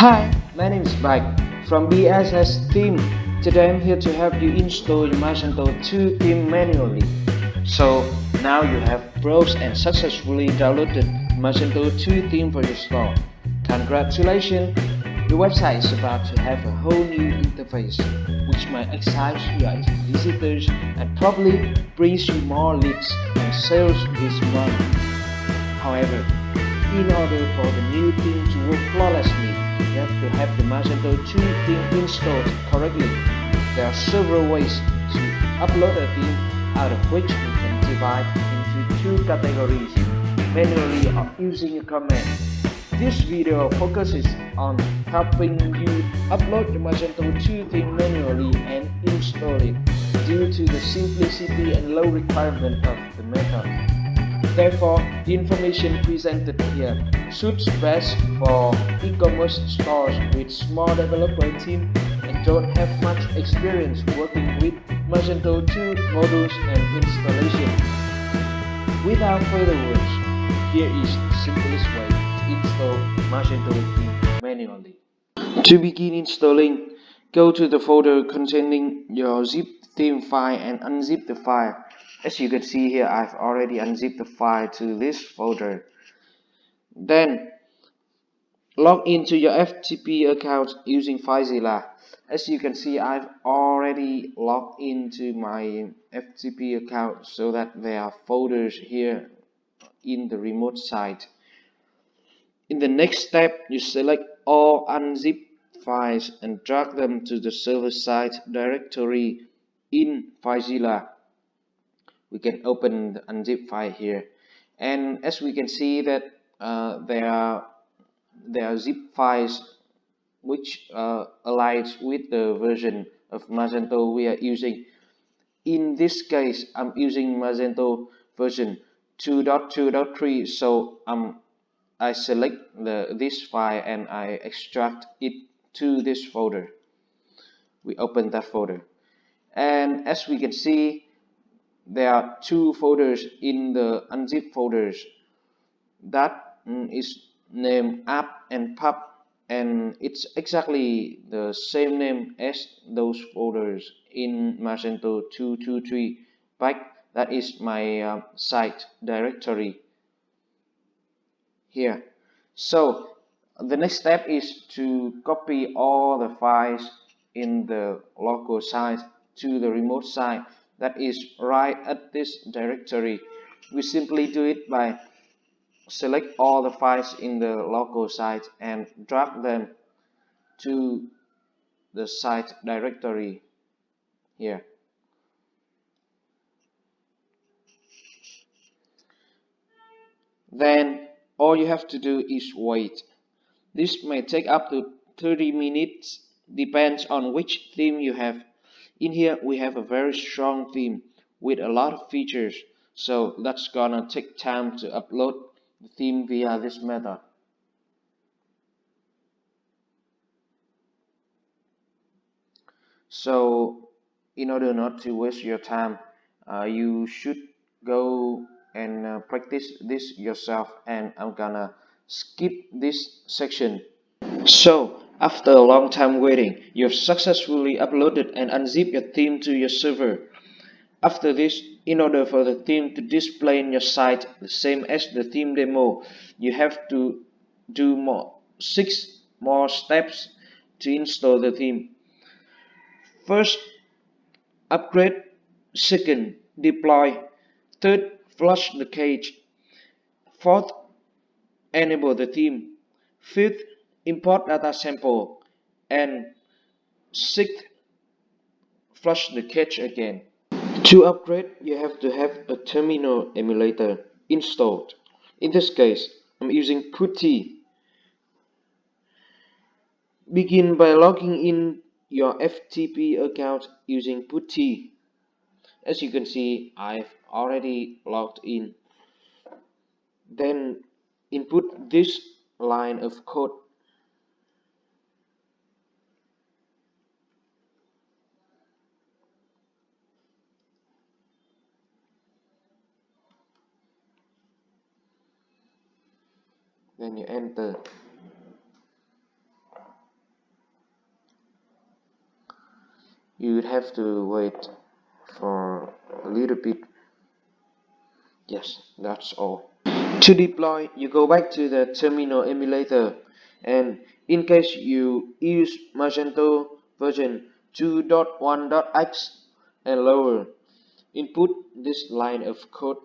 Hi, my name is Mike from BSS Team. Today I'm here to help you install your Magento 2 theme manually. So now you have browsed and successfully downloaded Magento 2 theme for your store. Congratulations! Your website is about to have a whole new interface, which might excite your visitors and probably brings you more leads and sales this month. However, in order for the new theme to work flawlessly, you have to have the Magento 2 theme installed correctly. There are several ways to upload a theme, out of which we can divide into two categories, manually or using a command. This video focuses on helping you upload the Magento 2 theme manually and install it due to the simplicity and low requirement of the method. Therefore, the information presented here suits best for e-commerce stores with small developer team and don't have much experience working with Magento 2 modules and installation. Without further words, here is the simplest way to install Magento theme manually. To begin installing, go to the folder containing your zip theme file and unzip the file. As you can see here, I've already unzipped the file to this folder. Then log into your FTP account using FileZilla. As you can see, I've already logged into my FTP account so that there are folders here in the remote site. In the next step, you select all unzipped files and drag them to the server side directory in FileZilla. We can open the unzip file here, and as we can see that there are zip files which aligns with the version of Magento we are using. In this case, I'm using Magento version 2.2.3, so I select this file and I extract it to this folder. We open that folder, and as we can see, there are two folders in the unzip folders. That is named app and pub, and it's exactly the same name as those folders in Magento 223 back. That is my site directory here. So the next step is to copy all the files in the local site to the remote site that is right at this directory. We simply do it by select all the files in the local site and drag them to the site directory here. Then all you have to do is wait. This may take up to 30 minutes, depends on which theme you have. In here we have a very strong theme with a lot of features, so that's gonna take time to upload the theme via this method. So in order not to waste your time, you should go and practice this yourself, and I'm gonna skip this section. So, after a long time waiting, you've successfully uploaded and unzipped your theme to your server. After this, in order for the theme to display in your site the same as the theme demo, you have to do 6 more steps to install the theme. First, upgrade. Second, deploy. Third, flush the cache. Fourth, enable the theme. Fifth, import data sample. And sixth, flush the cache again. To upgrade, you have to have a terminal emulator installed. In this case, I'm using PuTTY. Begin by logging in your FTP account using PuTTY. As you can see, I've already logged in. Then input this line of code. Then you enter. you would have to wait for a little bit. Yes, that's all. To deploy, you go back to the terminal emulator, and in case you use Magento version 2.1.x and lower, input this line of code.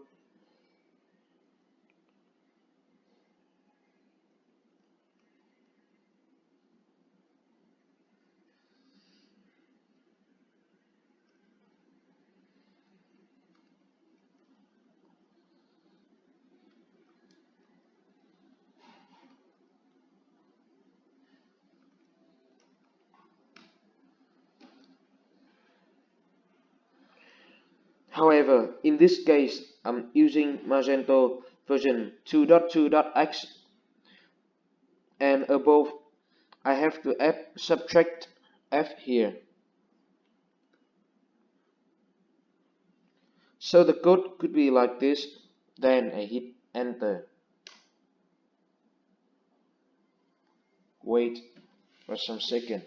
However, in this case, I'm using Magento version 2.2.x and above. I have to add subtract F here. So the code could be like this, then I hit enter. Wait for some second.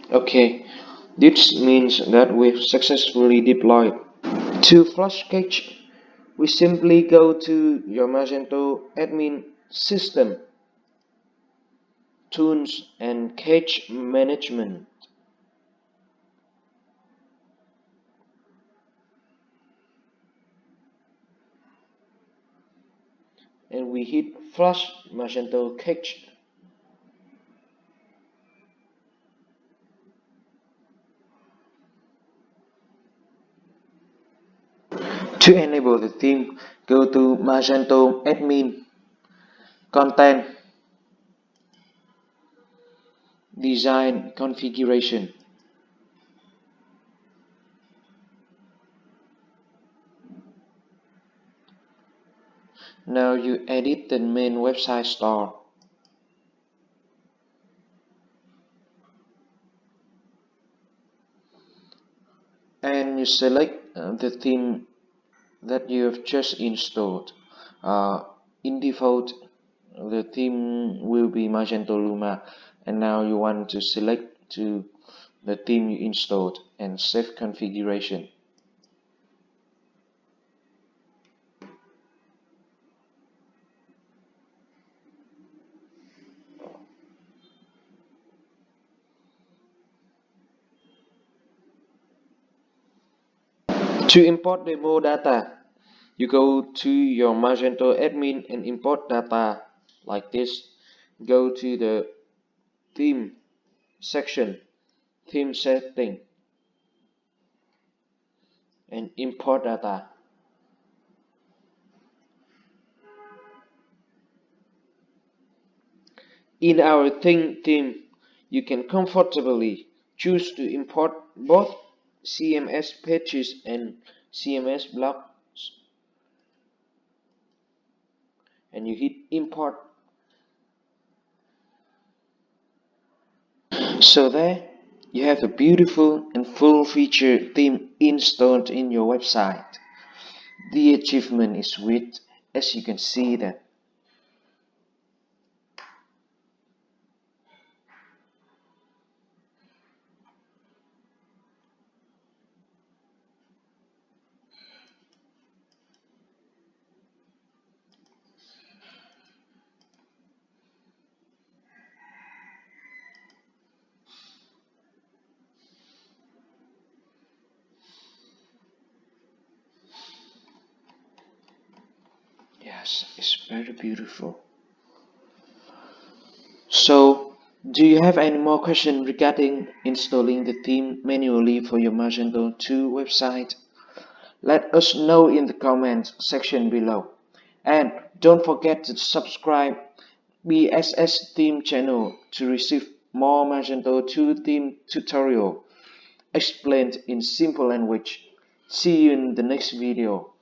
Okay, this means that we've successfully deployed. To flush cache, we simply go to your Magento admin system, tools and cache management. And we hit flush Magento cache. To enable the theme, go to Magento admin, content, design configuration. Now you edit the main website store. And you select the theme that you have just installed. In default, the theme will be Magento Luma, and now you want to select to the theme you installed and save configuration. To import demo data, you go to your Magento admin and import data like this. Go to the theme section, theme setting, and import data. In our theme, you can comfortably choose to import both CMS pages and CMS blocks, and you hit import. So there you have a beautiful and full featured theme installed in your website. The achievement is sweet, as you can see that. Yes, it's very beautiful. So, do you have any more questions regarding installing the theme manually for your Magento 2 website? Let us know in the comment section below. And don't forget to subscribe BSS theme channel to receive more Magento 2 theme tutorial explained in simple language. See you in the next video.